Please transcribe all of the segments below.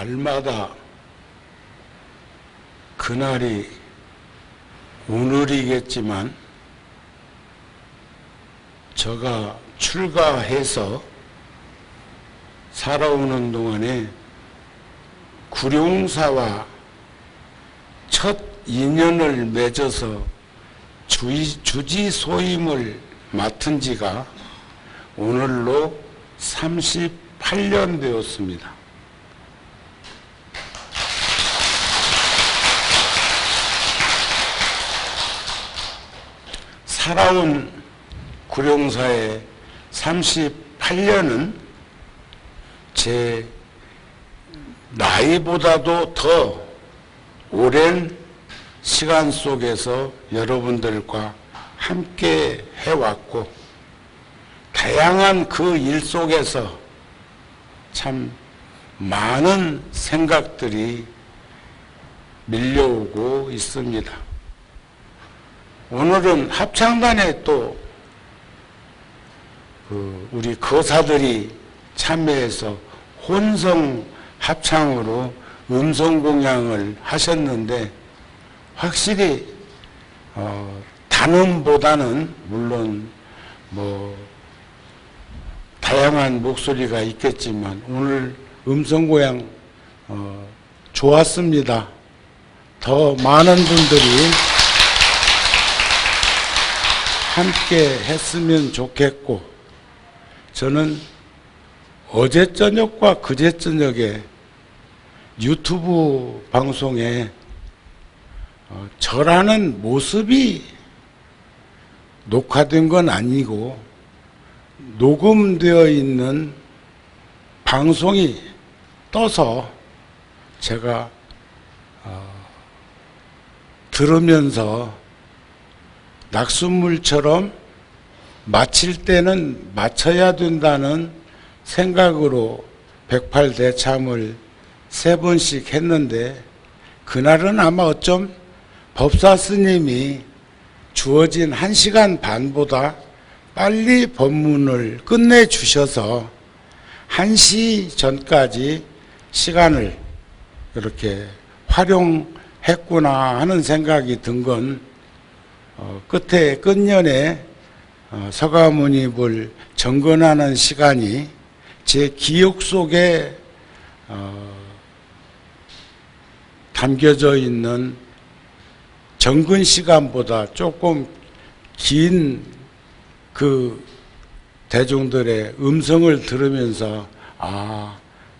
날마다 그날이 오늘이겠지만 제가 출가해서 살아오는 동안에 구룡사와 첫 인연을 맺어서 주지소임을 맡은 지가 오늘로 38년 되었습니다. 살아온 구룡사의 38년은 제 나이보다도 더 오랜 시간 속에서 여러분들과 함께 해왔고, 다양한 그 일 속에서 참 많은 생각들이 밀려오고 있습니다. 오늘은 합창단에 또 우리 거사들이 참여해서 혼성 합창으로 음성 공양을 하셨는데, 확실히 단음보다는 물론 다양한 목소리가 있겠지만 오늘 음성 공양 좋았습니다. 더 많은 분들이 함께 했으면 좋겠고, 저는 어제 저녁과 그제 저녁에 유튜브 방송에 저라는 모습이 녹화된 건 아니고 녹음되어 있는 방송이 떠서 제가 들으면서 낙숫물처럼 마칠 때는 마쳐야 된다는 생각으로 108대참을 3번씩 했는데, 그날은 아마 어쩜 법사 스님이 주어진 1시간 반보다 빨리 법문을 끝내주셔서 1시 전까지 시간을 이렇게 활용했구나 하는 생각이 든 건 끝년에 서가모니불 정건하는 시간이 제 기억 속에 담겨져 있는 정근 시간보다 조금 긴 그 대중들의 음성을 들으면서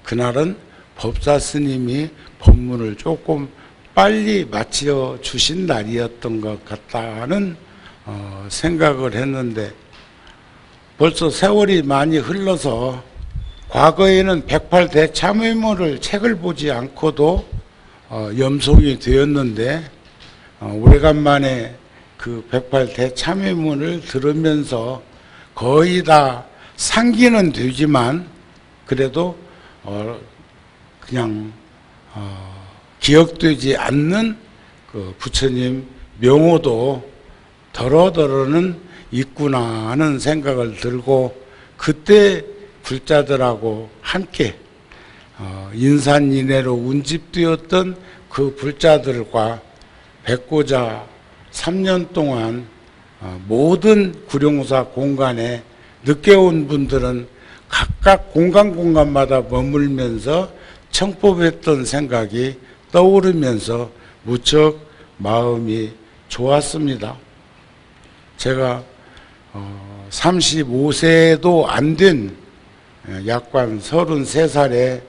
그날은 법사 스님이 법문을 조금 빨리 마쳐 주신 날이었던 것 같다는 생각을 했는데, 벌써 세월이 많이 흘러서 과거에는 108대참회문을 책을 보지 않고도 염송이 되었는데, 오래간만에 그 108대참회문을 들으면서 거의 다 상기는 되지만 그래도 그냥 기억되지 않는 그 부처님 명호도 더러더러는 있구나 하는 생각을 들고, 그때 불자들하고 함께 인산인해로 운집되었던 그 불자들과 뵙고자 3년 동안 모든 구룡사 공간에 늦게 온 분들은 각각 공간마다 머물면서 청법했던 생각이 떠오르면서 무척 마음이 좋았습니다. 제가 35세도 안 된 약관 33살에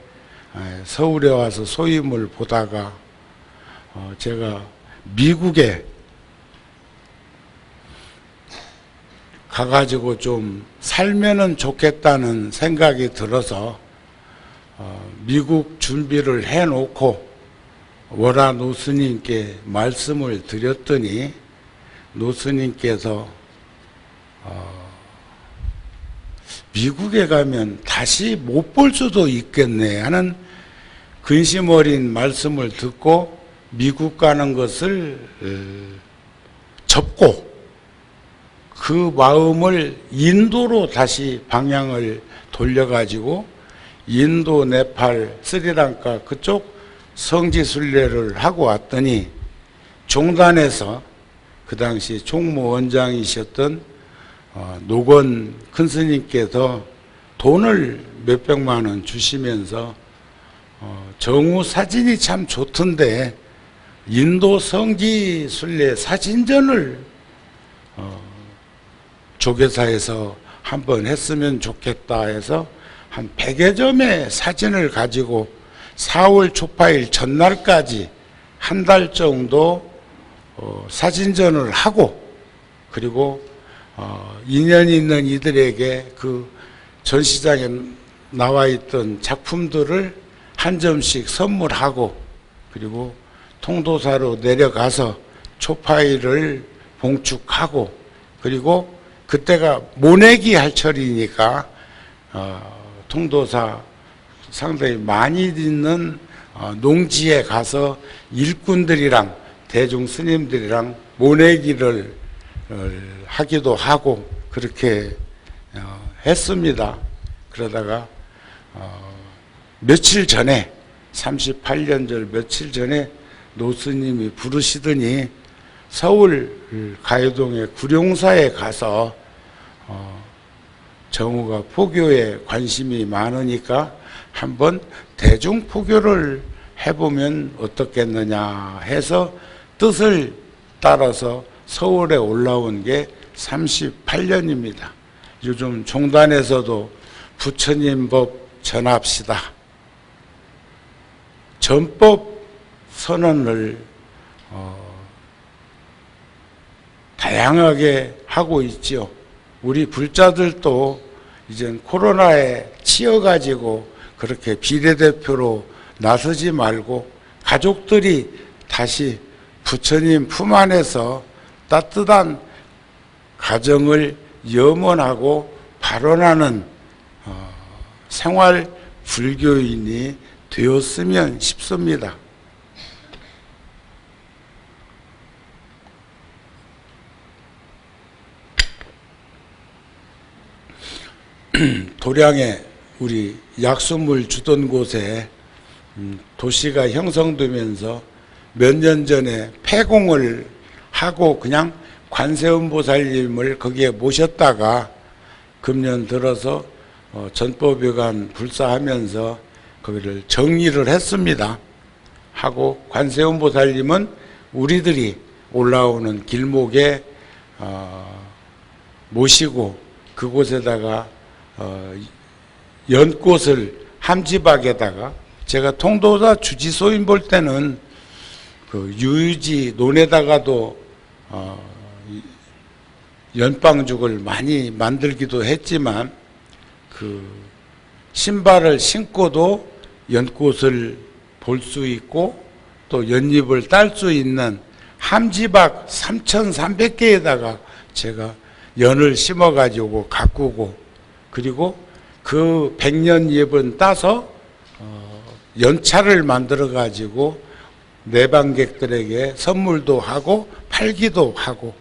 서울에 와서 소임을 보다가 제가 미국에 가가지고 좀 살면은 좋겠다는 생각이 들어서 미국 준비를 해놓고 월화 노스님께 말씀을 드렸더니, 노스님께서 미국에 가면 다시 못 볼 수도 있겠네 하는 근심 어린 말씀을 듣고 미국 가는 것을 접고 그 마음을 인도로 다시 방향을 돌려가지고 인도, 네팔, 스리랑카 그쪽 성지순례를 하고 왔더니 종단에서 그 당시 총무원장이셨던 노건 큰스님께서 돈을 몇백만 원 주시면서 정우 사진이 참 좋던데 인도 성지순례 사진전을 조계사에서 한번 했으면 좋겠다 해서 한 100여 점의 사진을 가지고 4월 초파일 전날까지 한 달 정도 사진전을 하고, 그리고 인연 있는 이들에게 그 전시장에 나와 있던 작품들을 한 점씩 선물하고, 그리고 통도사로 내려가서 초파일을 봉축하고, 그리고 그때가 모내기 할 철이니까 통도사 상당히 많이 있는 농지에 가서 일꾼들이랑 대중 스님들이랑 모내기를 하기도 하고 그렇게 했습니다. 그러다가 며칠 전에 38년절 며칠 전에 노스님이 부르시더니 서울 가요동의 구룡사에 가서 정우가 포교에 관심이 많으니까 한번 대중포교를 해보면 어떻겠느냐 해서 뜻을 따라서 서울에 올라온 게 38년입니다. 요즘 종단에서도 부처님 법 전합시다, 전법 선언을 다양하게 하고 있지요. 우리 불자들도 이젠 코로나에 치여가지고 그렇게 비례대표로 나서지 말고 가족들이 다시 부처님 품 안에서 따뜻한 가정을 염원하고 발언하는 생활 불교인이 되었으면 싶습니다. 도량에 우리 약수물 주던 곳에 도시가 형성되면서 몇 년 전에 폐공을 하고 그냥 관세음보살님을 거기에 모셨다가 금년 들어서 전법회관 불사하면서 거기를 정리를 했습니다. 하고 관세음보살님은 우리들이 올라오는 길목에 모시고 그곳에다가 연꽃을 함지박에다가, 제가 통도사 주지소인 볼 때는 그 유유지 논에다가도 연방죽을 많이 만들기도 했지만 그 신발을 신고도 연꽃을 볼 수 있고 또 연잎을 딸 수 있는 함지박 3,300개에다가 제가 연을 심어 가지고 가꾸고, 그리고 그 백년잎은 따서 연차를 만들어 가지고 내방객들에게 선물도 하고 팔기도 하고,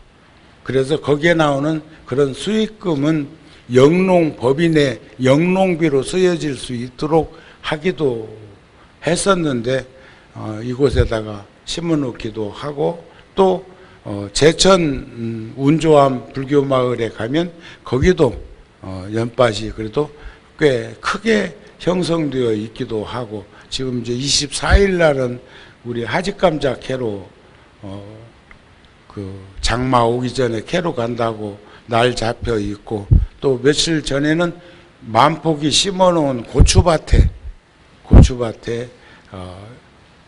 그래서 거기에 나오는 그런 수익금은 영농법인의 영농비로 쓰여질 수 있도록 하기도 했었는데 이곳에다가 심어 놓기도 하고, 또 제천 운조암 불교마을에 가면 거기도 연밭이 그래도 꽤 크게 형성되어 있기도 하고, 지금 이제 24일 날은 우리 하직감자 캐로 그 장마 오기 전에 캐로 간다고 날 잡혀 있고, 또 며칠 전에는 만포기 심어놓은 고추밭에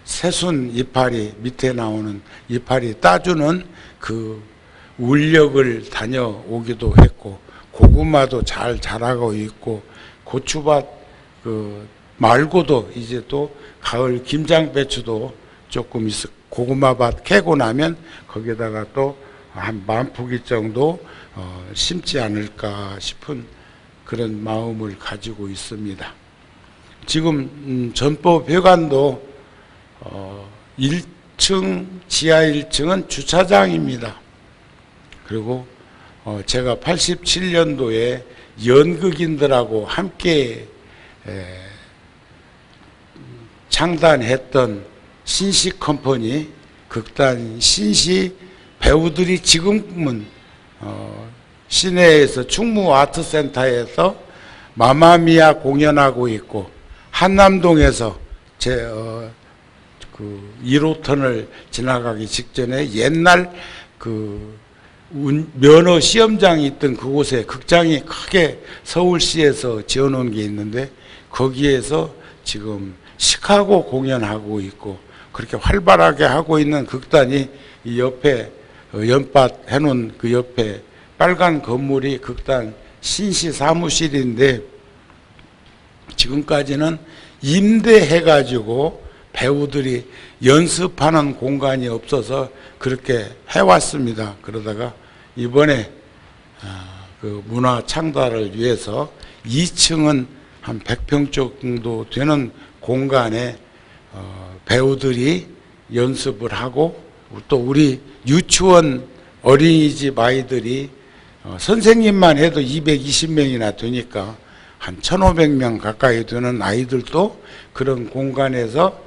새순 이파리 밑에 나오는 이파리 따주는 그 울력을 다녀오기도 했고, 고구마도 잘 자라고 있고, 고추밭 그 말고도 이제 또 가을 김장배추도 조금 있어, 고구마밭 캐고 나면 거기다가 또 한 10,000포기 정도 심지 않을까 싶은 그런 마음을 가지고 있습니다. 지금 전법회관도 1층, 지하 1층은 주차장입니다. 그리고 제가 87년도에 연극인들하고 함께 창단했던 신시 컴퍼니, 극단 신시 배우들이 지금은 시내에서 충무 아트센터에서 마마미아 공연하고 있고, 한남동에서 그 1호선을 지나가기 직전에 옛날 그 면허 시험장이 있던 그곳에 극장이 크게 서울시에서 지어놓은 게 있는데, 거기에서 지금 시카고 공연하고 있고, 그렇게 활발하게 하고 있는 극단이 이 옆에 연밭 해놓은 그 옆에 빨간 건물이 극단 신시 사무실인데, 지금까지는 임대해가지고 배우들이 연습하는 공간이 없어서 그렇게 해왔습니다. 그러다가 이번에 그 문화 창달을 위해서 2층은 한 100평 정도 되는 공간에 배우들이 연습을 하고, 또 우리 유치원 어린이집 아이들이 선생님만 해도 220명이나 되니까 한 1,500명 가까이 되는 아이들도 그런 공간에서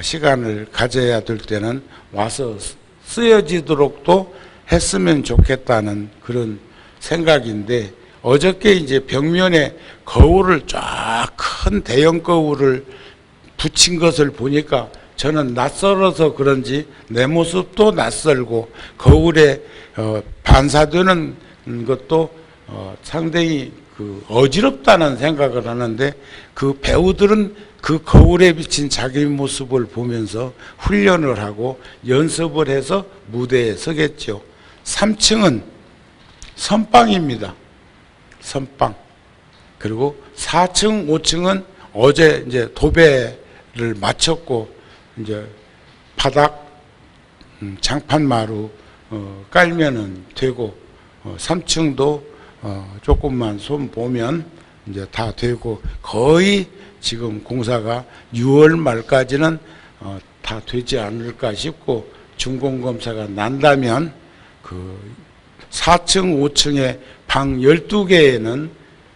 시간을 가져야 될 때는 와서 쓰여지도록도 했으면 좋겠다는 그런 생각인데, 어저께 이제 벽면에 거울을 쫙 큰 대형 거울을 붙인 것을 보니까 저는 낯설어서 그런지 내 모습도 낯설고 거울에 반사되는 것도 상당히 그 어지럽다는 생각을 하는데, 그 배우들은 그 거울에 비친 자기 모습을 보면서 훈련을 하고 연습을 해서 무대에 서겠죠. 3층은 선빵입니다. 선빵. 그리고 4층, 5층은 어제 이제 도배를 마쳤고, 이제 바닥 장판마루 깔면은 되고, 3층도 조금만 손 보면 이제 다 되고, 거의 지금 공사가 6월 말까지는 다 되지 않을까 싶고, 준공검사가 난다면 그 4층, 5층에 방 12개에는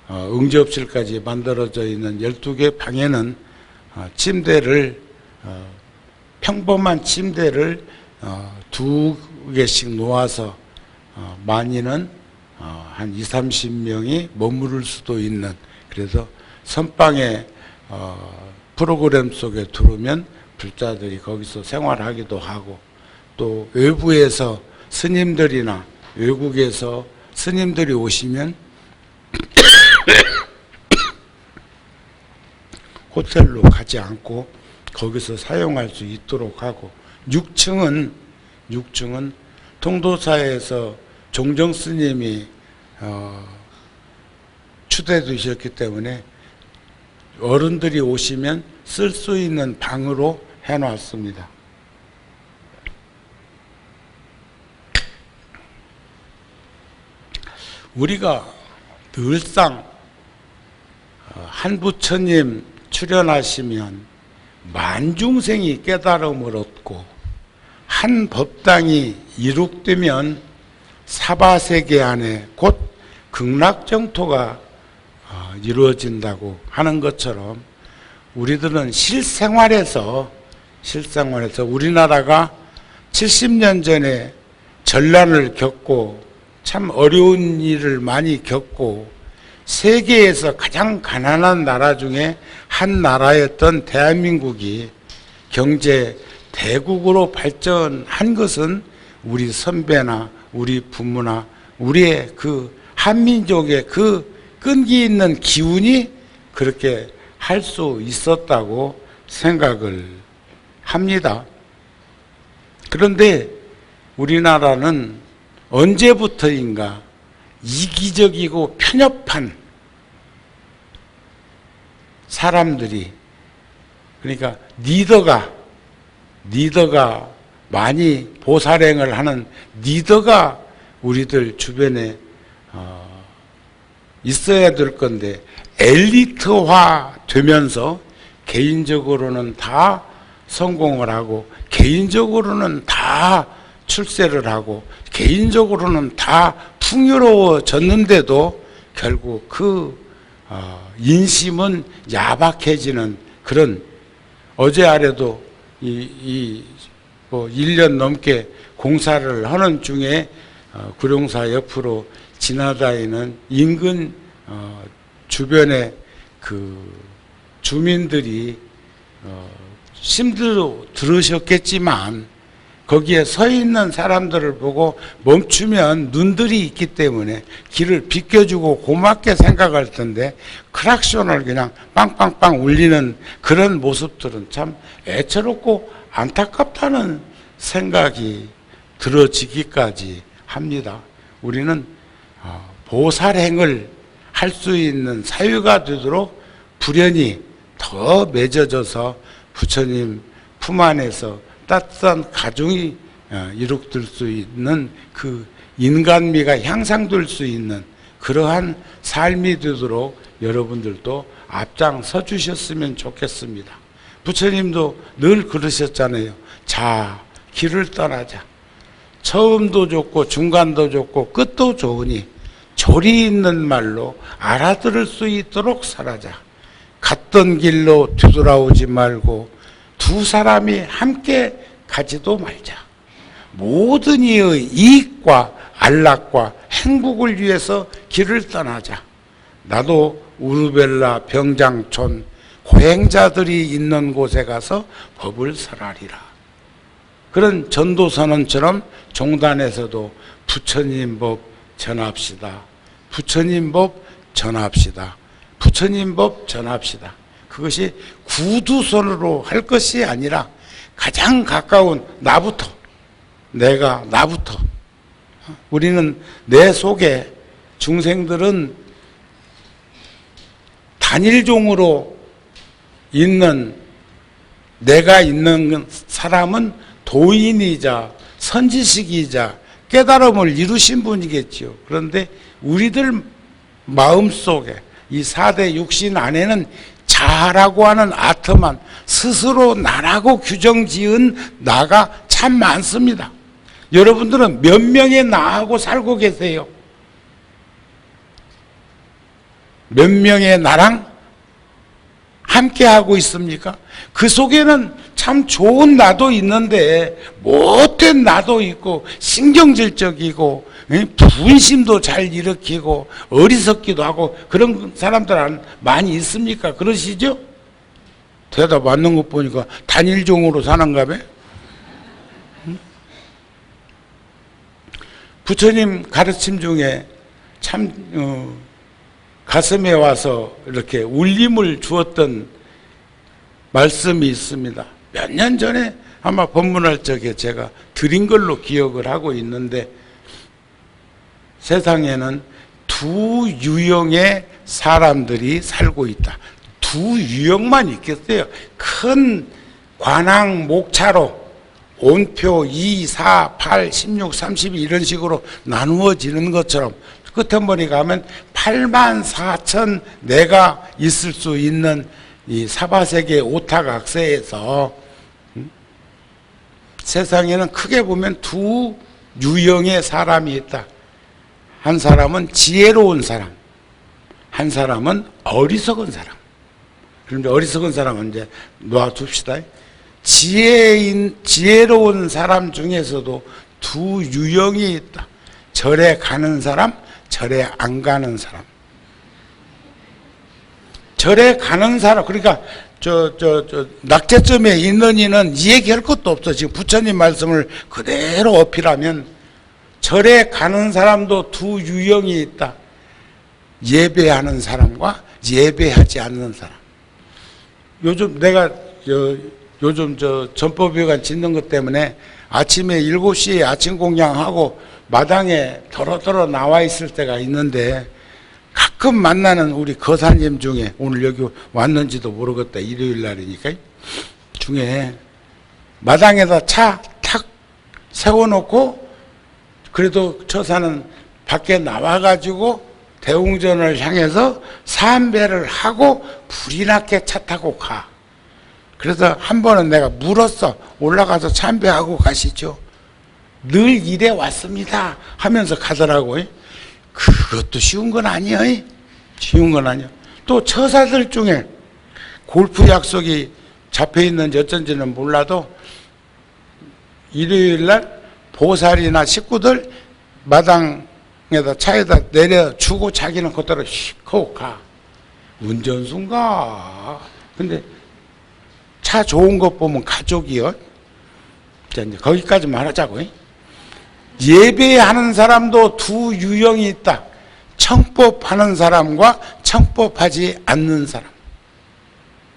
응접실까지 만들어져 있는 12개 방에는 침대를 평범한 침대를 2개씩 놓아서 많이는 한 20, 30명이 머무를 수도 있는, 그래서 선방에 프로그램 속에 들어오면 불자들이 거기서 생활하기도 하고, 또 외부에서 스님들이나 외국에서 스님들이 오시면 호텔로 가지 않고 거기서 사용할 수 있도록 하고, 6층은 통도사에서 종정 스님이 추대되셨기 때문에 어른들이 오시면 쓸 수 있는 방으로 해놨습니다. 우리가 늘상 한 부처님 출연하시면 만중생이 깨달음을 얻고, 한 법당이 이룩되면 사바세계 안에 곧 극락정토가 이루어진다고 하는 것처럼, 우리들은 실생활에서 우리나라가 70년 전에 전란을 겪고 참 어려운 일을 많이 겪고, 세계에서 가장 가난한 나라 중에 한 나라였던 대한민국이 경제 대국으로 발전한 것은 우리 선배나 우리 부모나 우리의 그 한민족의 그 끈기 있는 기운이 그렇게 할 수 있었다고 생각을 합니다. 그런데 우리나라는 언제부터인가 이기적이고 편협한 사람들이, 그러니까 리더가 많이 보살행을 하는 리더가 우리들 주변에 있어야 될 건데, 엘리트화 되면서 개인적으로는 다 성공을 하고, 개인적으로는 다 출세를 하고, 개인적으로는 다 풍요로워졌는데도 결국 그 인심은 야박해지는 그런 어제 아래도 뭐 1년 넘게 공사를 하는 중에 구룡사 옆으로 지나다니는 인근 주변에 그 주민들이 힘들어 들으셨겠지만 거기에 서 있는 사람들을 보고 멈추면 눈들이 있기 때문에 길을 비켜주고 고맙게 생각할 텐데 크락션을 그냥 빵빵빵 울리는 그런 모습들은 참 애처롭고 안타깝다는 생각이 들어지기까지 합니다. 우리는 보살행을 할 수 있는 사유가 되도록 불연히 더 맺어져서 부처님 품 안에서 따뜻한 가정이 이룩될 수 있는 그 인간미가 향상될 수 있는 그러한 삶이 되도록 여러분들도 앞장서 주셨으면 좋겠습니다. 부처님도 늘 그러셨잖아요. 자, 길을 떠나자. 처음도 좋고 중간도 좋고 끝도 좋으니 조리 있는 말로 알아들을 수 있도록 살아자. 갔던 길로 뒤돌아오지 말고 두 사람이 함께 가지도 말자. 모든 이의 이익과 안락과 행복을 위해서 길을 떠나자. 나도 우르벨라 병장촌 고행자들이 있는 곳에 가서 법을 설하리라. 그런 전도선언처럼 종단에서도 부처님 법 전합시다. 부처님 법 전합시다. 부처님 법 전합시다. 그것이 구두선으로 할 것이 아니라 가장 가까운 나부터, 나부터. 우리는 내 속에 중생들은 단일종으로 있는 내가 있는 사람은 도인이자 선지식이자 깨달음을 이루신 분이겠지요. 그런데 우리들 마음속에 이 4대 육신 안에는 자라고 하는 아트만 스스로 나라고 규정지은 나가 참 많습니다. 여러분들은 몇 명의 나하고 살고 계세요? 몇 명의 나랑 함께 하고 있습니까? 그 속에는 참 좋은 나도 있는데 못된 나도 있고 신경질적이고 분심도 잘 일으키고 어리석기도 하고 그런 사람들 많이 있습니까? 그러시죠? 대답 맞는 것 보니까 단일종으로 사는가 봐. 부처님 가르침 중에 참 가슴에 와서 이렇게 울림을 주었던 말씀이 있습니다. 몇 년 전에 아마 법문할 적에 제가 드린 걸로 기억을 하고 있는데, 세상에는 두 유형의 사람들이 살고 있다. 두 유형만 있겠어요. 큰 관왕 목차로 온표 2, 4, 8, 16, 32 이런 식으로 나누어지는 것처럼 끝머리 가면 8만 4천 내가 있을 수 있는 이 사바세계 오타각세에서 세상에는 크게 보면 두 유형의 사람이 있다. 한 사람은 지혜로운 사람, 한 사람은 어리석은 사람. 그런데 어리석은 사람은 이제 놔둡시다. 지혜로운 사람 중에서도 두 유형이 있다. 절에 가는 사람, 절에 안 가는 사람. 절에 가는 사람, 그러니까 낙제점에 있는 이는 이 얘기할 것도 없어. 지금 부처님 말씀을 그대로 어필하면 절에 가는 사람도 두 유형이 있다. 예배하는 사람과 예배하지 않는 사람. 요즘 내가 요즘 전법회관 짓는 것 때문에 아침에 7시에 아침 공양하고 마당에 더러더러 나와 있을 때가 있는데, 가끔 만나는 우리 거사님 중에 오늘 여기 왔는지도 모르겠다. 일요일 날이니까 중에 마당에다 차 탁 세워놓고 그래도 처사는 밖에 나와가지고 대웅전을 향해서 삼배를 하고 불이 나게 차 타고 가. 그래서 한 번은 내가 물었어. 올라가서 참배하고 가시죠. 늘 이래 왔습니다 하면서 가더라고요. 그것도 쉬운 건 아니에요. 쉬운 건 아니에요. 또 처사들 중에 골프 약속이 잡혀있는지 어쩐지는 몰라도 일요일날 보살이나 식구들 마당에다 차에다 내려주고 자기는 그대로 휙 가. 운전수인가? 근데 차 좋은 것 보면 가족이요. 자, 이제 거기까지만 하자고. 예배하는 사람도 두 유형이 있다. 청법하는 사람과 청법하지 않는 사람.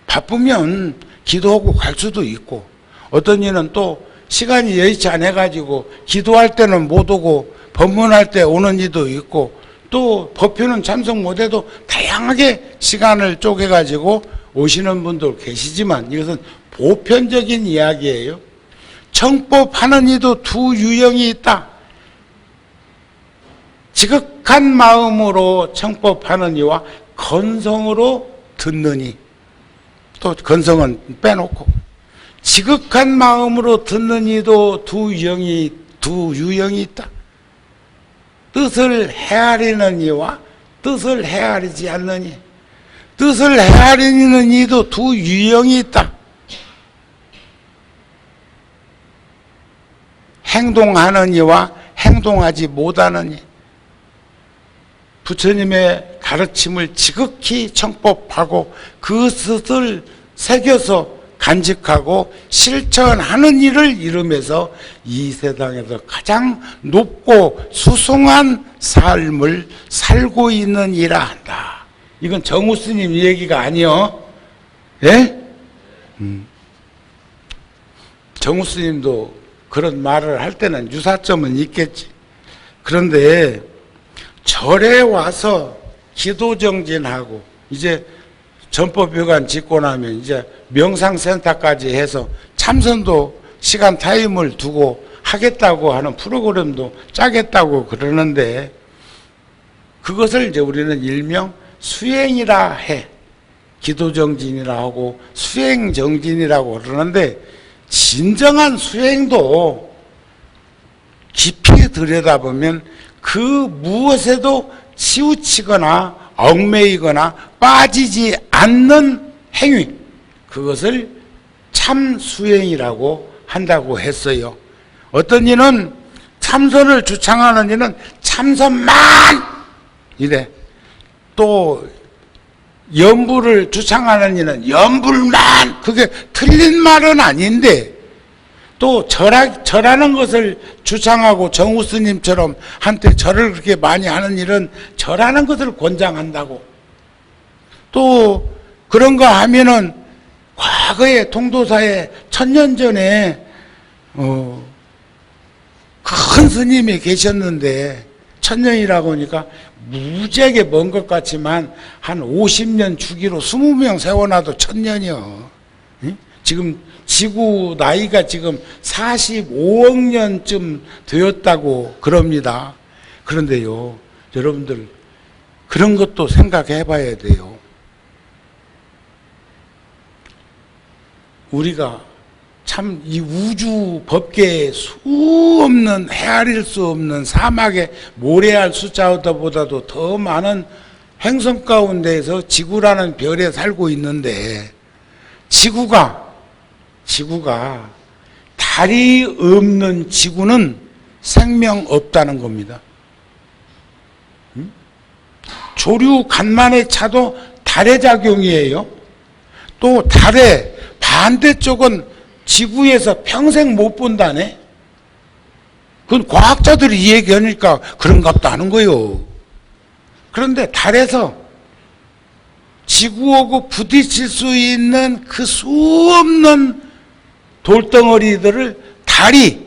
바쁘면 기도하고 갈 수도 있고, 어떤 이는 또 시간이 여의치 않아가지고 기도할 때는 못 오고 법문할 때 오는 이도 있고, 또 법회는 참석 못해도 다양하게 시간을 쪼개가지고 오시는 분도 계시지만 이것은 보편적인 이야기예요. 청법하는 이도 두 유형이 있다. 지극한 마음으로 청법하는 이와 건성으로 듣는 이. 또 건성은 빼놓고 지극한 마음으로 듣는 이도 두 유형이 있다. 뜻을 헤아리는 이와 뜻을 헤아리지 않는 이. 뜻을 헤아리는 이도 두 유형이 있다. 행동하는 이와 행동하지 못하는 이. 부처님의 가르침을 지극히 청법하고 그 뜻을 새겨서 간직하고 실천하는 일을 이루면서 이 세상에서 가장 높고 수승한 삶을 살고 있는 이라 한다. 이건 정우 스님 얘기가 아니요. 예? 정우 스님도 그런 말을 할 때는 유사점은 있겠지. 그런데 절에 와서 기도정진하고 이제 전법회관 짓고 나면 이제 명상센터까지 해서 참선도 시간 타임을 두고 하겠다고 하는 프로그램도 짜겠다고 그러는데, 그것을 이제 우리는 일명 수행이라 해. 기도정진이라 하고 수행정진이라고 그러는데, 진정한 수행도 깊이 들여다보면 그 무엇에도 치우치거나 얽매이거나 빠지지 않는 행위, 그것을 참 수행이라고 한다고 했어요. 어떤 이는 참선을 주창하는 이는 참선만 이래. 또 염불을 주창하는 이는 염불만. 그게 틀린 말은 아닌데, 또 절하는 것을 주창하고 정우 스님처럼 한때 절을 그렇게 많이 하는 일은 절하는 것을 권장한다고. 또 그런 거 하면은 과거에 통도사에 1000년 전에 큰 스님이 계셨는데, 1000년이라고 하니까 무지하게 먼 것 같지만 한 50년 주기로 20명 세워놔도 1000년이요. 지금 지구 나이가 지금 45억 년쯤 되었다고 그럽니다. 그런데요, 여러분들 그런 것도 생각해 봐야 돼요. 우리가 참 이 우주 법계에 수없는, 헤아릴 수 없는 사막에 모래알 숫자보다도 더 많은 행성 가운데에서 지구라는 별에 살고 있는데, 지구가 달이 없는 지구는 생명 없다는 겁니다. 조류 간만에 차도 달의 작용이에요. 또 달의 반대쪽은 지구에서 평생 못 본다네. 그건 과학자들이 얘기하니까 그런갑다 하는 거요. 그런데 달에서 지구하고 부딪힐 수 있는 그 수없는 돌덩어리들을 달이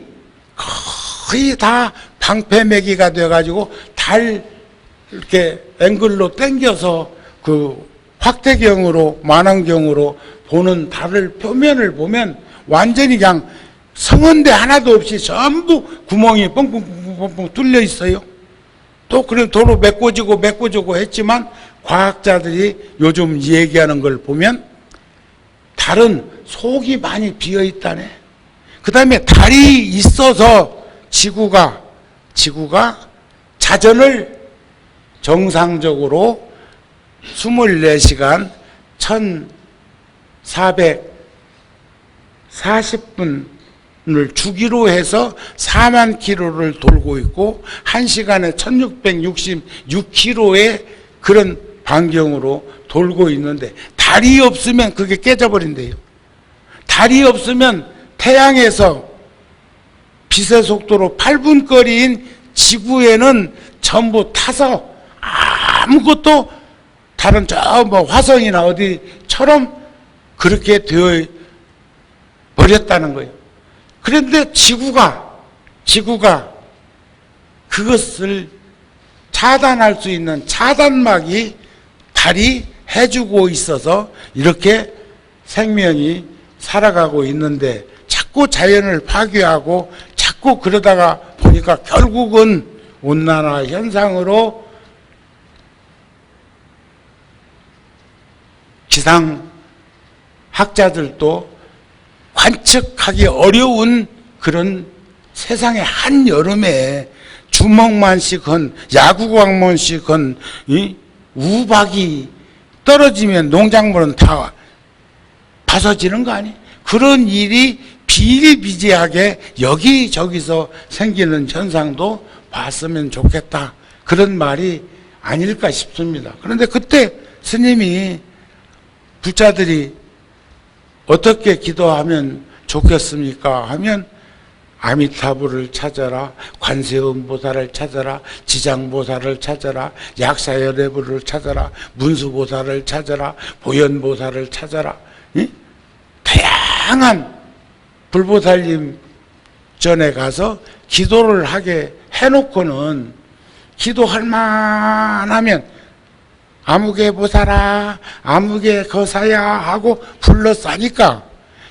거의 다 방패매기가 돼가지고 달 이렇게 앵글로 당겨서 그 확대경으로, 만원경으로 보는 달을 표면을 보면 완전히 그냥 성원대 하나도 없이 전부 구멍이 뻥뻥뻥뻥 뚫려 있어요. 또 그런 도로 메꿔지고 했지만 과학자들이 요즘 얘기하는 걸 보면 달은 속이 많이 비어 있다네. 그 다음에 달이 있어서 지구가 자전을 정상적으로 24시간 40분을 주기로 해서 4만 킬로를 돌고 있고 1시간에 1666킬로의 그런 반경으로 돌고 있는데 달이 없으면 그게 깨져버린대요. 달이 없으면 태양에서 빛의 속도로 8분 거리인 지구에는 전부 타서 아무것도 다른 저 뭐 화성이나 어디처럼 그렇게 되어 버렸다는 거예요. 그런데 지구가 그것을 차단할 수 있는 차단막이 달이 해주고 있어서 이렇게 생명이 살아가고 있는데 자꾸 자연을 파괴하고 자꾸 그러다가 보니까 결국은 온난화 현상으로 기상학자들도 관측하기 어려운 그런 세상의 한여름에 주먹만씩 한 야구광문씩 한 우박이 떨어지면 농작물은 다 벗어지는 거 아니에요? 그런 일이 비일비재하게 여기저기서 생기는 현상도 봤으면 좋겠다. 그런 말이 아닐까 싶습니다. 그런데 그때 스님이 불자들이 어떻게 기도하면 좋겠습니까? 하면 아미타불을 찾아라, 관세음보살을 찾아라, 지장보살을 찾아라, 약사여대부를 찾아라, 문수보살을 찾아라, 보현보살을 찾아라. 다양한 불보살님 전에 가서 기도를 하게 해놓고는 기도할 만하면 아무개 보살아, 아무개 거사야 하고 불러싸니까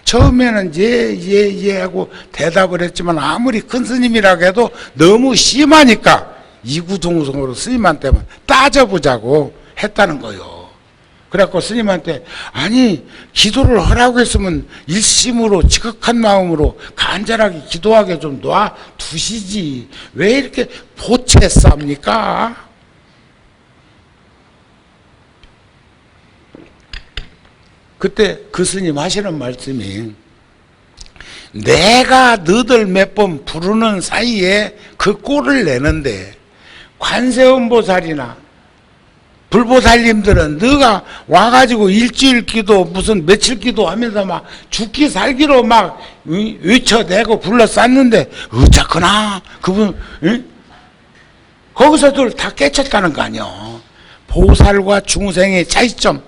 처음에는 예 하고 대답을 했지만 아무리 큰 스님이라고 해도 너무 심하니까 이구동성으로 스님한테만 따져보자고 했다는 거예요. 그래갖고 스님한테 아니 기도를 하라고 했으면 일심으로 지극한 마음으로 간절하게 기도하게 좀 놔두시지 왜 이렇게 보채 쌉니까? 그때 그 스님 하시는 말씀이 내가 너들 몇 번 부르는 사이에 그 꼴을 내는데 관세음보살이나 불보살님들은 너가 와가지고 일주일 기도 무슨 며칠 기도하면서 막 죽기 살기로 막 외쳐대고 불러쌌는데 어쩌거나 그분 거기서들 다 깨쳤다는 거 아니요. 보살과 중생의 차이점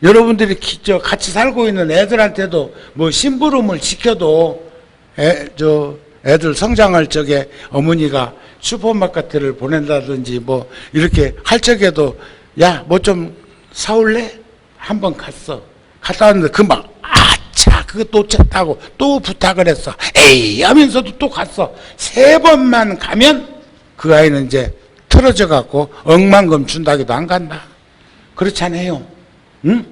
여러분들이 같이 살고 있는 애들한테도 뭐 심부름을 시켜도 애들 성장할 적에 어머니가 슈퍼마켓을 보낸다든지 뭐 이렇게 할 적에도 야 뭐 좀 사올래? 한번 갔어. 갔다 왔는데 금방 아차 그거 놓쳤다고 또 부탁을 했어. 에이 하면서도 또 갔어. 3번만 가면 그 아이는 이제 틀어져 갖고 억만금 준다기도 안 간다. 그렇잖아요. 응?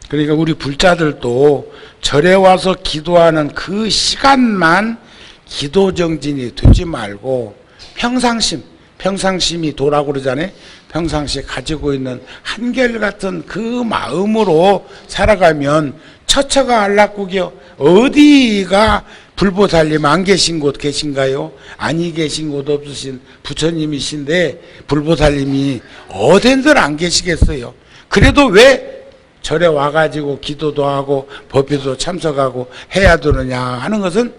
그러니까 우리 불자들도 절에 와서 기도하는 그 시간만 기도정진이 되지 말고 평상심이 도라고 그러잖아요. 평상시 가지고 있는 한결같은 그 마음으로 살아가면 처처가 안락국이요. 어디가 불보살님 안 계신 곳 계신가요? 아니 계신 곳 없으신 부처님이신데 불보살님이 어딘들 안 계시겠어요? 그래도 왜 절에 와가지고 기도도 하고 법회도 참석하고 해야 되느냐 하는 것은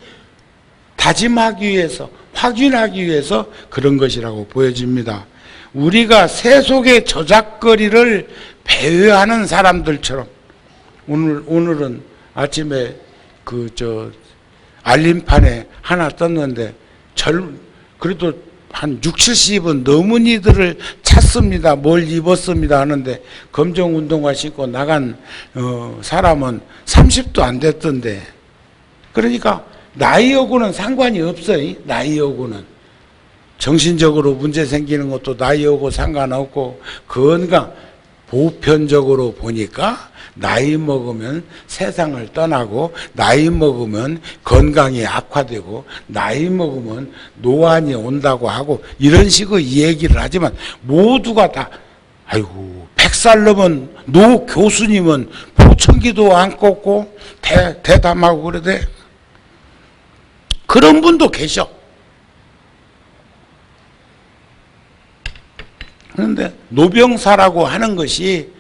다짐하기 위해서 확인하기 위해서 그런 것이라고 보여집니다. 우리가 세속의 저작거리를 배회하는 사람들처럼 오늘은 아침에 알림판에 하나 떴는데 그래도 한 6, 70은 넘은이들을 찾습니다. 뭘 입었습니다 하는데 검정운동화 신고 나간 사람은 30도 안 됐던데 그러니까 나이하고는 상관이 없어요. 나이하고는 정신적으로 문제 생기는 것도 나이하고 상관없고 건강 보편적으로 보니까 나이 먹으면 세상을 떠나고 나이 먹으면 건강이 악화되고 나이 먹으면 노안이 온다고 하고 이런 식의 얘기를 하지만 모두가 다 아이고 100살 넘은 노 교수님은 보청기도 안 꽂고 대담하고 그러대. 그런 분도 계셔. 그런데 노병사라고 하는 것이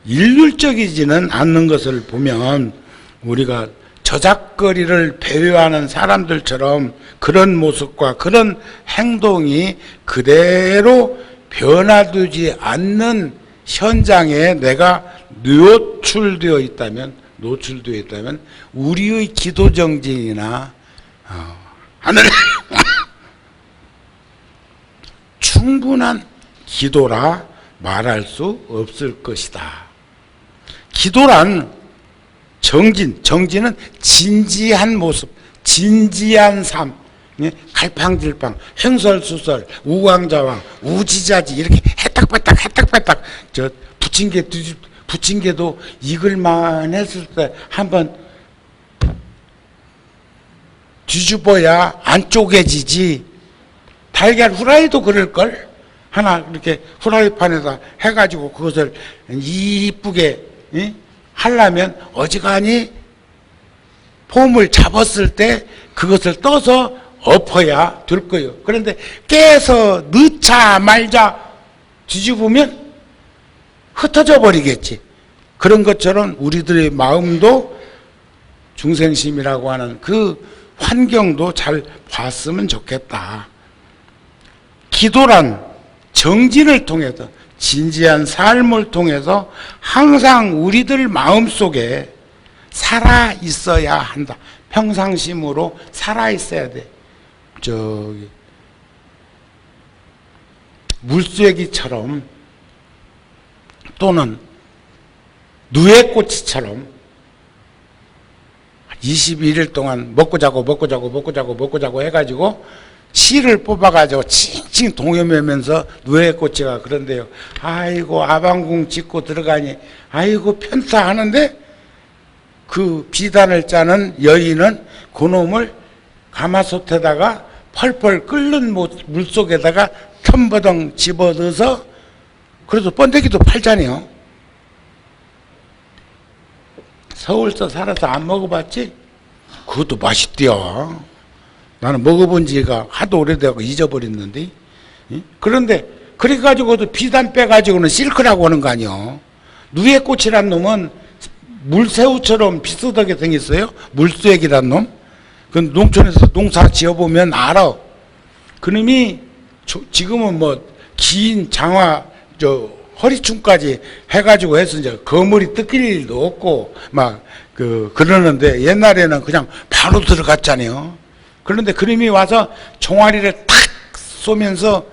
일률적이지는 않는 것을 보면 우리가 저작거리를 배회하는 사람들처럼 그런 모습과 그런 행동이 그대로 변화되지 않는 현장에 내가 노출되어 있다면 우리의 기도 정진이나 하늘 충분한 기도라 말할 수 없을 것이다. 기도란 정진은 진지한 모습, 진지한 삶, 갈팡질팡, 횡설수설, 우왕좌왕, 우지자지 이렇게 해딱배딱 저 부친 게도 익을만 했을 때 한번 뒤집어야 안 쪼개지지. 달걀 후라이도 그럴걸? 하나 이렇게 후라이팬에다 해가지고 그것을 이쁘게 하려면 어지간히 폼을 잡았을 때 그것을 떠서 엎어야 될 거예요. 그런데 깨서 넣자 말자 뒤집으면 흩어져 버리겠지. 그런 것처럼 우리들의 마음도 중생심이라고 하는 그 환경도 잘 봤으면 좋겠다. 기도란 정진을 통해서 진지한 삶을 통해서 항상 우리들 마음속에 살아 있어야 한다. 평상심으로 살아 있어야 돼. 저기 물쐐기처럼 또는 누에꽃이처럼 21일 동안 먹고 자고 해가지고 씨를 뽑아가지고 칭칭 동여매면서 누에꽃이가 그런데요. 아이고 아방궁 짓고 들어가니 아이고 편타 하는데 그 비단을 짜는 여인은 그놈을 가마솥에다가 펄펄 끓는 물속에다가 텀버덩 집어넣어서 그래서 번데기도 팔잖아요. 서울서 살아서 안 먹어봤지? 그것도 맛있대요. 나는 먹어본 지가 하도 오래되고 잊어버렸는데. 그런데 그래가지고도 비단 빼가지고는 실크라고 하는 거 아니요. 누에꽃이란 놈은 물새우처럼 비슷하게 생겼어요. 물쐐기란 놈. 그 농촌에서 농사 지어보면 알아. 그놈이 지금은 뭐 긴 장화 허리춤까지 해가지고 해서 이제 거물이 뜯길 일도 없고 막 그러는데 옛날에는 그냥 바로 들어갔잖아요. 그런데 그놈이 와서 종아리를 탁 쏘면서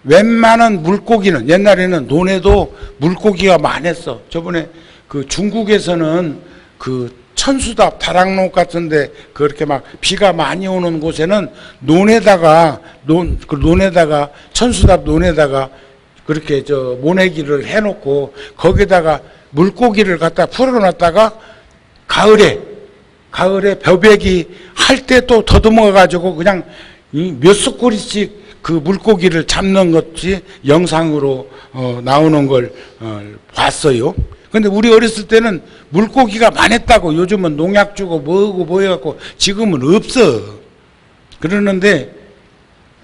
웬만한 물고기는 옛날에는 논에도 물고기가 많았어. 저번에 그 중국에서는 그 천수답 다락농 같은데 그렇게 막 비가 많이 오는 곳에는 논에다가 천수답 논에다가 그렇게 모내기를 해놓고 거기다가 물고기를 갖다 풀어놨다가 가을에 벼베기 할 때 또 더듬어 가지고 그냥 몇 숟가락씩 그 물고기를 잡는 것이 영상으로 나오는 걸 봤어요. 근데 우리 어렸을 때는 물고기가 많았다고. 요즘은 농약 주고 뭐고 해갖고 지금은 없어. 그러는데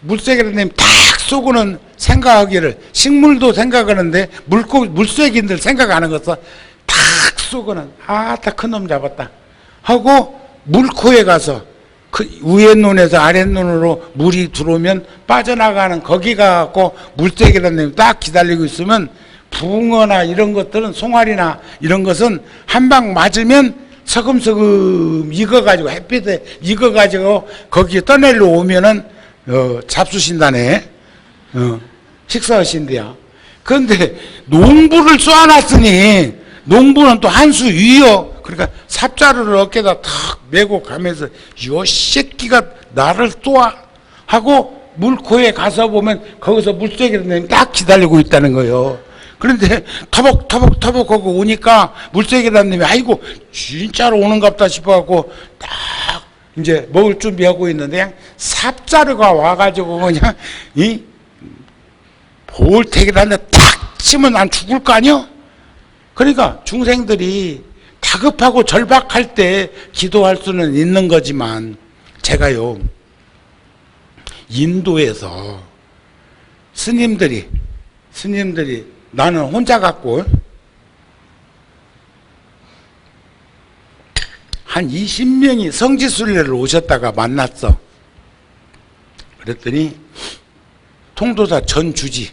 물쐐기를 딱 쏘고는 생각하기를, 식물도 생각하는데 물쐐기들 생각하는 것은 탁 쏘고는 딱 큰 놈 잡았다 하고 물코에 가서 그 위에 논에서 아래 논으로 물이 들어오면 빠져나가는 거기 가갖고 물쐐기라는 놈이 딱 기다리고 있으면 붕어나 이런 것들은 송아리나 이런 것은 한 방 맞으면 서금서금 익어가지고 햇빛에 익어가지고 거기에 떠내려 오면은 잡수신다네. 식사하신대요. 그런데 농부를 쏘아놨으니 농부는 또 한 수 위요. 그러니까 삽자루를 어깨에다 탁 메고 가면서 요 새끼가 나를 쏘아 하고 물코에 가서 보면 거기서 물쐐기를 딱 기다리고 있다는 거예요. 그런데 터벅터벅 하고 오니까 물쐐기라는 놈이 아이고 진짜로 오는갑다 싶어갖고 딱 이제 먹을 준비하고 있는데 그냥 삽자루가 와가지고 그냥 볼테기라는 데 탁 치면 난 죽을 거 아니야? 그러니까 중생들이 다급하고 절박할 때 기도할 수는 있는 거지만 제가요 인도에서 스님들이 나는 혼자 갔고 한 20명이 성지순례를 오셨다가 만났어. 그랬더니 통도사 전주지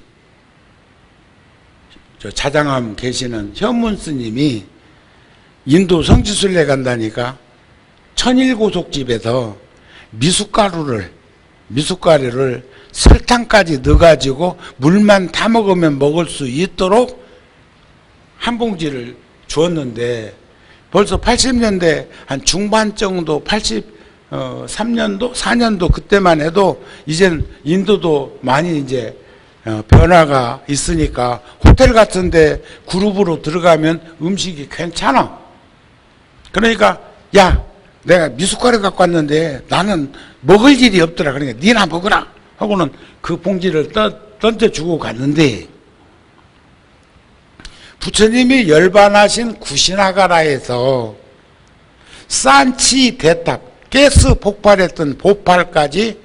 저 자장암 계시는 현문 스님이 인도 성지순례 간다니까 천일고속집에서 미숫가루를 설탕까지 넣어가지고 물만 타 먹으면 먹을 수 있도록 한 봉지를 주었는데 벌써 80년대 한 중반 정도 83년도 4년도 그때만 해도 이젠 인도도 많이 이제 변화가 있으니까 호텔 같은데 그룹으로 들어가면 음식이 괜찮아. 그러니까 야 내가 미숫가루 갖고 왔는데 나는 먹을 일이 없더라. 그러니까 니나 먹으라 하고는 그 봉지를 던져주고 갔는데 부처님이 열반하신 구시나가라에서 산치 대탑 가스 폭발했던 보팔까지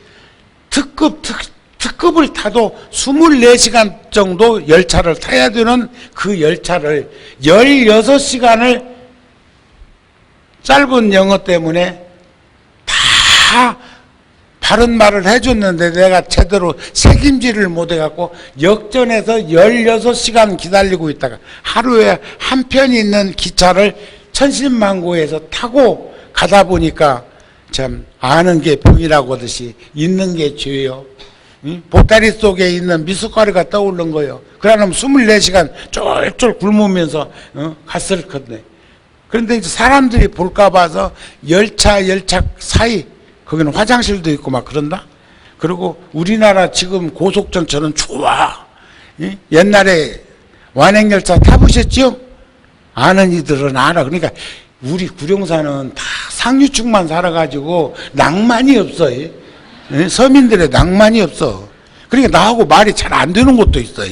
특급을 타도 24시간 정도 열차를 타야 되는 그 열차를 16시간을 짧은 영어 때문에 다 바른 말을 해줬는데 내가 제대로 책임지를 못해갖고 역전해서 16시간 기다리고 있다가 하루에 한 편 있는 기차를 천신만고에서 타고 가다 보니까 참 아는 게 병이라고 하듯이 있는 게 죄요. 응? 보따리 속에 있는 미숫가루가 떠오른 거예요. 그러면 24시간 쫄쫄 굶으면서 갔을 건데 그런데 이제 사람들이 볼까 봐서 열차 사이 거기는 화장실도 있고 막 그런다. 그리고 우리나라 지금 고속전철은 좋아. 예? 옛날에 완행열차 타보셨죠? 아는 이들은 알아. 그러니까 우리 구룡사는 다 상류층만 살아가지고 낭만이 없어. 예? 서민들의 낭만이 없어. 그러니까 나하고 말이 잘 안 되는 것도 있어.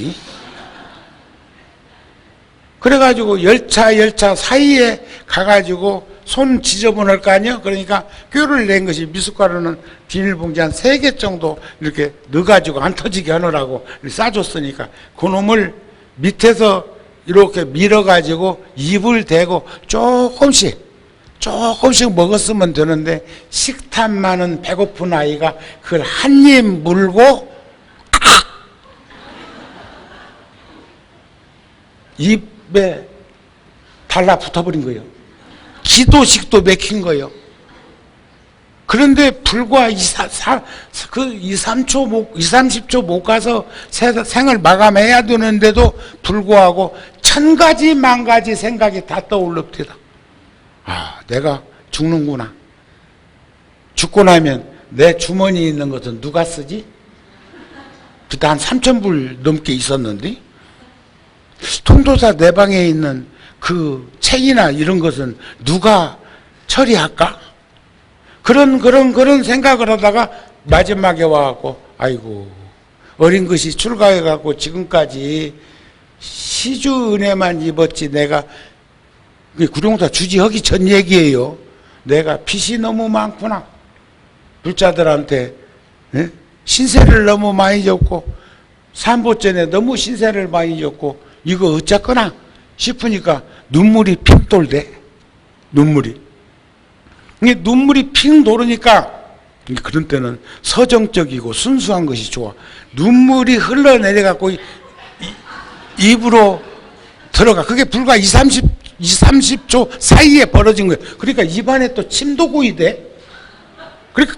그래가지고 열차 사이에 가가지고 손 지저분할 거 아니야? 그러니까 꾀를 낸 것이 미숫가루는 비닐봉지 한 3개 정도 이렇게 넣어가지고 안 터지게 하느라고 싸줬으니까 그놈을 밑에서 이렇게 밀어가지고 입을 대고 조금씩 먹었으면 되는데 식탐 많은 배고픈 아이가 그걸 한 입 물고 입에 달라붙어버린 거예요. 기도식도 맥힌 거예요. 그런데 불과 2, 30초 못 가서 생을 마감해야 되는데도 불구하고 1000가지 만가지 생각이 다 떠올릅니다. 아, 내가 죽는구나. 죽고 나면 내 주머니에 있는 것은 누가 쓰지? 그때 한 3000불 넘게 있었는데 통도사 내 방에 있는 그 책이나 이런 것은 누가 처리할까? 그런 생각을 하다가 마지막에 와갖고 아이고 어린 것이 출가해갖고 지금까지 시주 은혜만 입었지 내가 구룡사 주지하기 전 얘기예요. 내가 빚이 너무 많구나. 불자들한테 신세를 너무 많이 졌고 삼보전에 너무 신세를 많이 졌고 이거 어쨌거나 싶으니까 눈물이 핑 돌대. 눈물이 핑 도르니까 그런 때는 서정적이고 순수한 것이 좋아. 눈물이 흘러내려갖고 입으로 들어가. 그게 불과 30초 사이에 벌어진 거예요. 그러니까 입안에 또 침도 고이대. 그러니까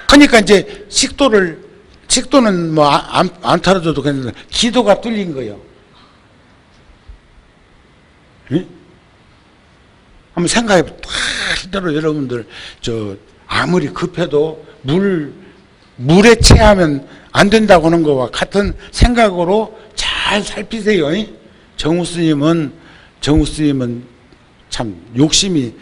하니까 이제 식도는 뭐 안 털어줘도 괜찮은데 기도가 뚫린 거예요. 응? 한번 생각해 봐. 실제로 여러분들 아무리 급해도 물에 체하면 안 된다고 하는 거와 같은 생각으로 잘 살피세요. 정우 스님은 참 욕심이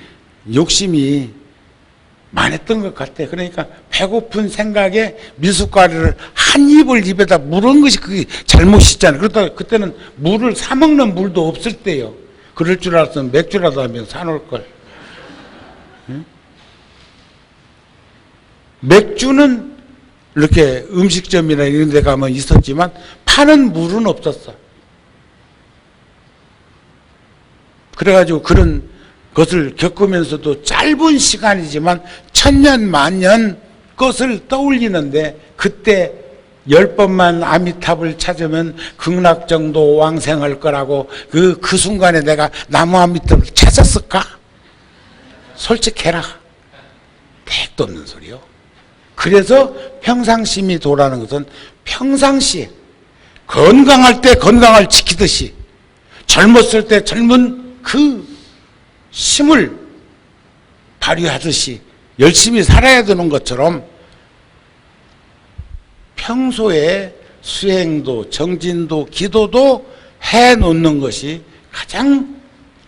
많았던 것 같아. 그러니까 배고픈 생각에 미숫가루를 한 입을 입에다 물은 것이 그게 잘못이잖아. 그러다 그때는 물을 사 먹는 물도 없을 때요. 그럴 줄 알았으면 맥주라도 하면 사놓을 걸. 응? 맥주는 이렇게 음식점이나 이런 데 가면 있었지만 파는 물은 없었어. 그래가지고 그런 것을 겪으면서도 짧은 시간이지만 천년 만년 것을 떠올리는데, 그때 10번만 아미탑을 찾으면 극락정도 왕생할 거라고 그 순간에 내가 나무 아미탑을 찾았을까? 솔직해라. 택도 없는 소리요. 그래서 평상심이 도라는 것은 평상시에 건강할 때 건강을 지키듯이 젊었을 때 젊은 그 힘을 발휘하듯이 열심히 살아야 되는 것처럼 평소에 수행도 정진도 기도도 해놓는 것이 가장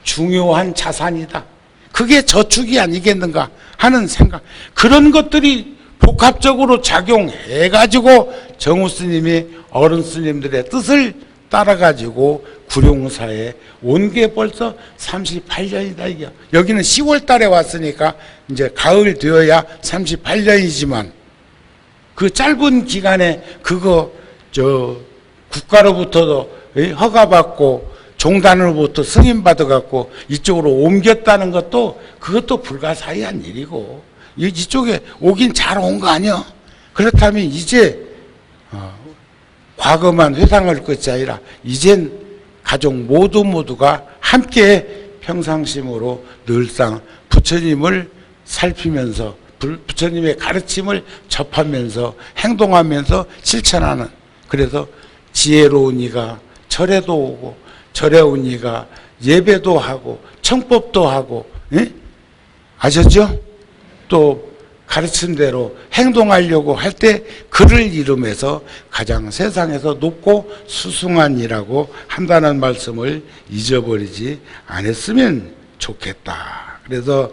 중요한 자산이다. 그게 저축이 아니겠는가 하는 생각, 그런 것들이 복합적으로 작용해가지고 정우 스님이 어른 스님들의 뜻을 따라가지고 구룡사에 온 게 벌써 38년이다 이게. 여기는 10월 달에 왔으니까 이제 가을 되어야 38년이지만 그 짧은 기간에 그거 국가로부터도 허가받고 종단으로부터 승인받아갖고 이쪽으로 옮겼다는 것도 그것도 불가사의한 일이고, 이쪽에 오긴 잘 온 거 아니야. 그렇다면 이제 과거만 회상할 것이 아니라 이젠 가족 모두가 함께 평상심으로 늘상 부처님을 살피면서 부처님의 가르침을 접하면서 행동하면서 실천하는, 그래서 지혜로운 이가 절에도 오고 절에 온 이가 예배도 하고 청법도 하고, 예? 아셨죠? 또 가르친 대로 행동하려고 할 때 그를 이루면서 가장 세상에서 높고 수승한 이라고 한다는 말씀을 잊어버리지 않았으면 좋겠다. 그래서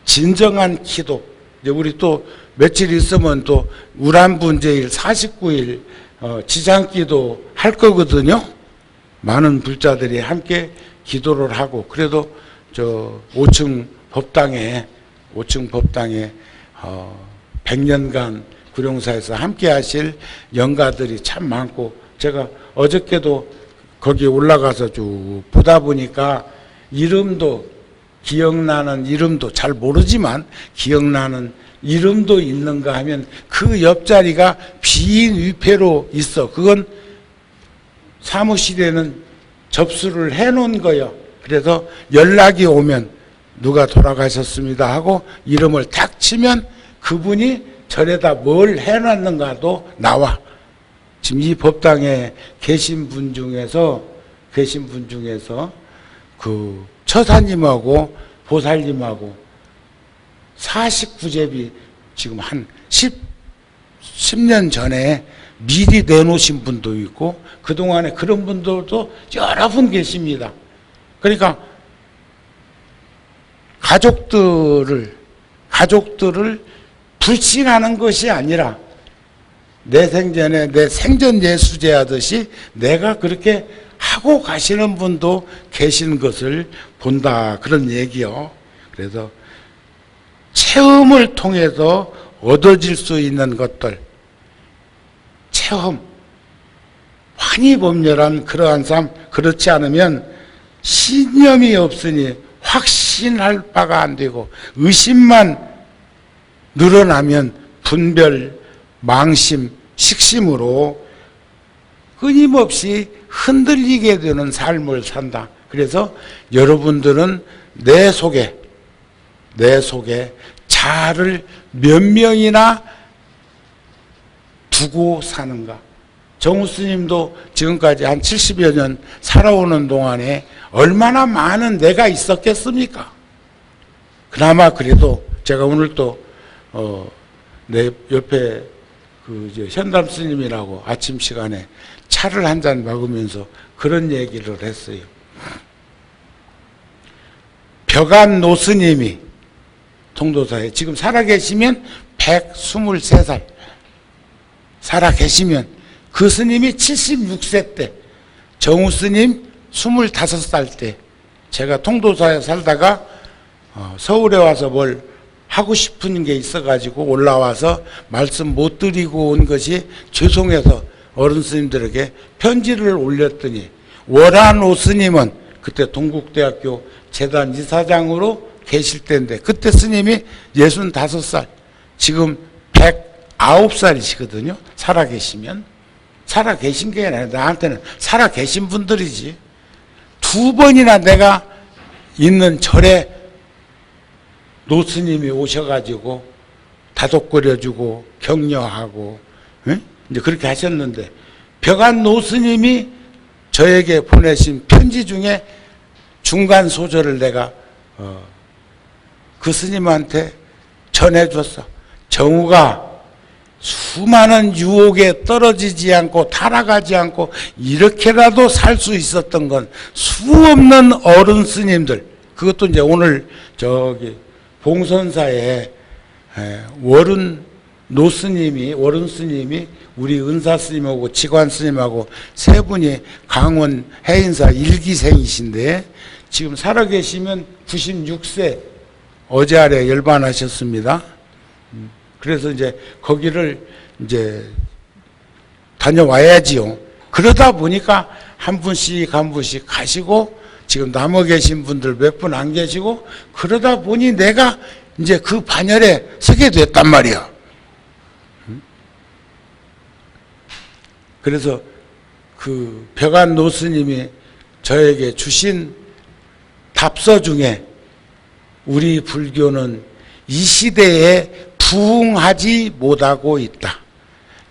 진정한 기도, 이제 우리 또 며칠 있으면 또 우란분제일 49일 지장기도 할 거거든요. 많은 불자들이 함께 기도를 하고, 그래도 5층 법당에 100년간 구룡사에서 함께 하실 영가들이 참 많고, 제가 어저께도 거기 올라가서 쭉 보다 보니까 이름도, 기억나는 이름도 잘 모르지만 기억나는 이름도 있는가 하면 그 옆자리가 빈 위패로 있어. 그건 사무실에는 접수를 해놓은 거예요. 그래서 연락이 오면 누가 돌아가셨습니다 하고 이름을 탁 치면 그분이 절에다 뭘 해놨는가도 나와. 지금 이 법당에 계신 분 중에서 그 처사님하고 보살님하고 49제비 지금 한 10년 전에 미리 내놓으신 분도 있고, 그동안에 그런 분들도 여러 분 계십니다. 그러니까 가족들을 불신하는 것이 아니라 내 생전에 내 생전 예수제 하듯이 내가 그렇게 하고 가시는 분도 계시는 것을 본다, 그런 얘기요. 그래서 체험을 통해서 얻어질 수 있는 것들, 체험, 환희법렬한 그러한 삶, 그렇지 않으면 신념이 없으니 확신할 바가 안 되고 의심만 늘어나면 분별, 망심, 식심으로 끊임없이 흔들리게 되는 삶을 산다. 그래서 여러분들은 내 속에 자아를 몇 명이나 두고 사는가. 정우 스님도 지금까지 한 70여 년 살아오는 동안에 얼마나 많은 내가 있었겠습니까? 그나마 그래도 제가 오늘 또 내 옆에 그 현담 스님이라고 아침 시간에 차를 한 잔 먹으면서 그런 얘기를 했어요. 벽안 노스님이 통도사에 지금 살아계시면 123살 살아계시면, 그 스님이 76세 때, 정우 스님 25살 때, 제가 통도사에 살다가 서울에 와서 뭘 하고 싶은 게 있어가지고 올라와서 말씀 못 드리고 온 것이 죄송해서 어른 스님들에게 편지를 올렸더니 월안오 스님은 그때 동국대학교 재단 이사장으로 계실 때인데 그때 스님이 65살, 지금 109살이시거든요. 살아계시면. 살아계신 게 아니라 나한테는 살아계신 분들이지. 2번이나 내가 있는 절에 노스님이 오셔가지고 다독거려주고 격려하고, 응? 이제 그렇게 하셨는데, 벽안 노스님이 저에게 보내신 편지 중에 중간 소절을 내가 그 스님한테 전해줬어. 정우가 수많은 유혹에 떨어지지 않고 타락하지 않고 이렇게라도 살 수 있었던 건 수없는 어른 스님들, 그것도 이제 오늘 저기 봉선사에 월은 노스님이, 월은 스님이 우리 은사 스님하고 지관 스님하고 세 분이 강원 해인사 1기생이신데 지금 살아계시면 96세 어제 아래 열반하셨습니다. 그래서 이제 거기를 이제 다녀와야지요. 그러다 보니까 한 분씩 가시고 지금 남아 계신 분들 몇 분 안 계시고 그러다 보니 내가 이제 그 반열에 서게 됐단 말이야. 그래서 그 벽안 노스님이 저에게 주신 답서 중에 우리 불교는 이 시대에 부흥하지 못하고 있다.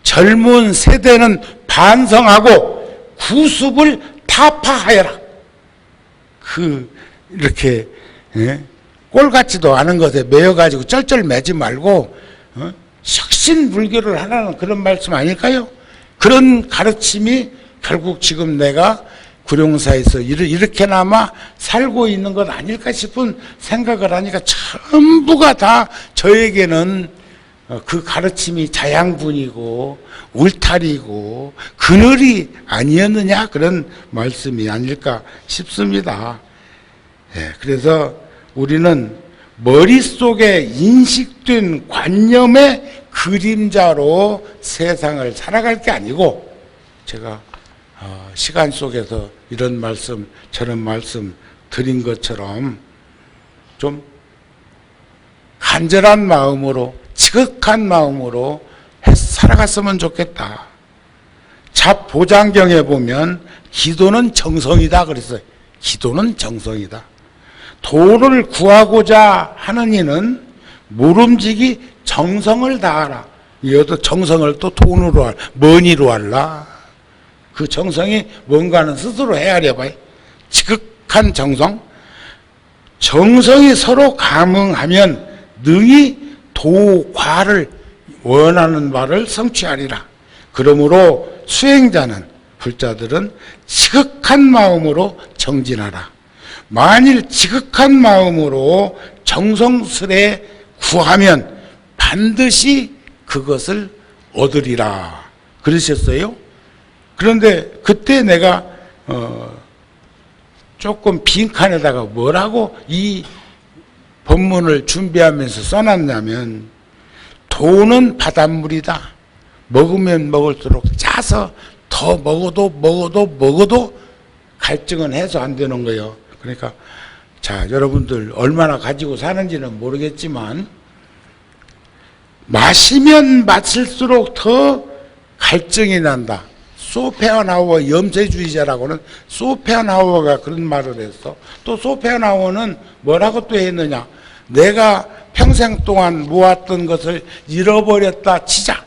젊은 세대는 반성하고 구습을 타파하여라. 이렇게 꼴 같지도 않은 것에 매여가지고 쩔쩔매지 말고 혁신불교를 하라는 그런 말씀 아닐까요? 그런 가르침이 결국 지금 내가 구룡사에서 이렇게나마 살고 있는 것 아닐까 싶은 생각을 하니까 전부가 다 저에게는 그 가르침이 자양분이고 울타리고 그늘이 아니었느냐 그런 말씀이 아닐까 싶습니다. 그래서 우리는 머릿속에 인식된 관념의 그림자로 세상을 살아갈 게 아니고 제가 시간 속에서 이런 말씀 저런 말씀 드린 것처럼 좀 간절한 마음으로 지극한 마음으로 살아갔으면 좋겠다. 잡보장경에 보면 기도는 정성이다 그랬어요. 기도는 정성이다. 도를 구하고자 하는 이는 모름지기 정성을 다하라. 이것도 정성을 또 돈으로 할, 머니로 할라. 그 정성이 뭔가는 스스로 헤아려 봐요. 지극한 정성. 정성이 서로 감응하면 능히 도과를 원하는 바를 성취하리라. 그러므로 수행자는 불자들은 지극한 마음으로 정진하라. 만일 지극한 마음으로 정성스레 구하면 반드시 그것을 얻으리라. 그러셨어요? 그런데 그때 내가 조금 빈칸에다가 뭐라고 이 본문을 준비하면서 써놨냐면 도는 바닷물이다. 먹으면 먹을수록 짜서 더 먹어도 갈증은 해소 안 되는 거예요. 그러니까 자, 여러분들 얼마나 가지고 사는지는 모르겠지만 마시면 마실수록 더 갈증이 난다. 소페아나우어 염세주의자라고는 소페아나우어가 그런 말을 했어. 또 소페아나우어는 뭐라고 또 했느냐. 내가 평생 동안 모았던 것을 잃어버렸다 치자.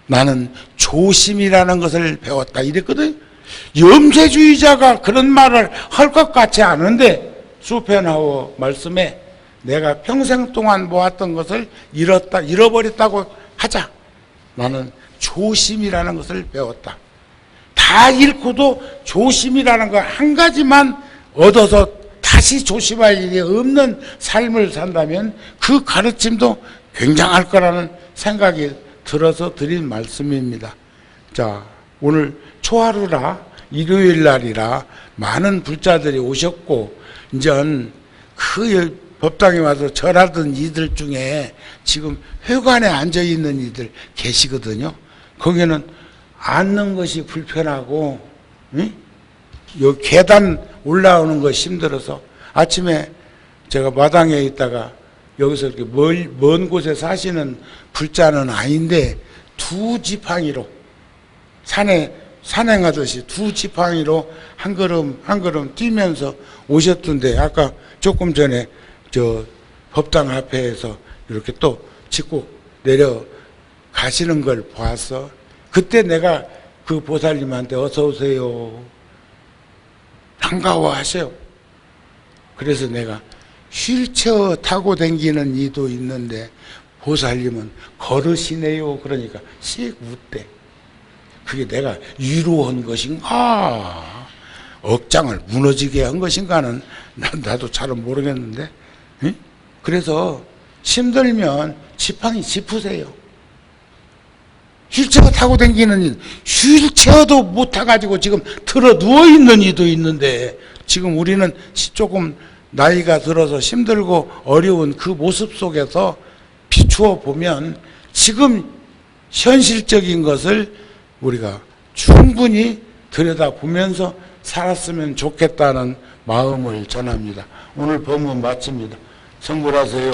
나는 조심이라는 것을 배웠다. 이랬거든. 염세주의자가 그런 말을 할 것 같지 않은데 소페아나우어 말씀에 내가 평생 동안 모았던 것을 잃어버렸다고 하자. 나는 조심이라는 것을 배웠다. 다 잃고도 조심이라는 거 한 가지만 얻어서 다시 조심할 일이 없는 삶을 산다면 그 가르침도 굉장할 거라는 생각이 들어서 드린 말씀입니다. 자, 오늘 초하루라 일요일 날이라 많은 불자들이 오셨고 이제 그 법당에 와서 절하던 이들 중에 지금 회관에 앉아 있는 이들 계시거든요. 거기는 앉는 것이 불편하고, 응? 요 계단 올라오는 것이 힘들어서 아침에 제가 마당에 있다가 여기서 이렇게 먼 곳에 사시는 불자는 아닌데 두 지팡이로 산행하듯이 두 지팡이로 한 걸음 한 걸음 뛰면서 오셨던데 아까 조금 전에 저 법당 앞에서 이렇게 또 짚고 내려 가시는 걸 보았어. 그때 내가 그 보살님한테 어서 오세요. 반가워하세요. 그래서 내가 휠체어 타고 다니는 이도 있는데 보살님은 걸으시네요. 그러니까 씩 웃대. 그게 내가 위로한 것인가 억장을 무너지게 한 것인가는 나도 잘은 모르겠는데, 응? 그래서 힘들면 지팡이 짚으세요. 휠체어 타고 다니는 휠체어도 못 타가지고 지금 들어 누워있는 이도 있는데 지금 우리는 조금 나이가 들어서 힘들고 어려운 그 모습 속에서 비추어 보면 지금 현실적인 것을 우리가 충분히 들여다보면서 살았으면 좋겠다는 마음을 전합니다. 오늘 법문 마칩니다. 성불하세요.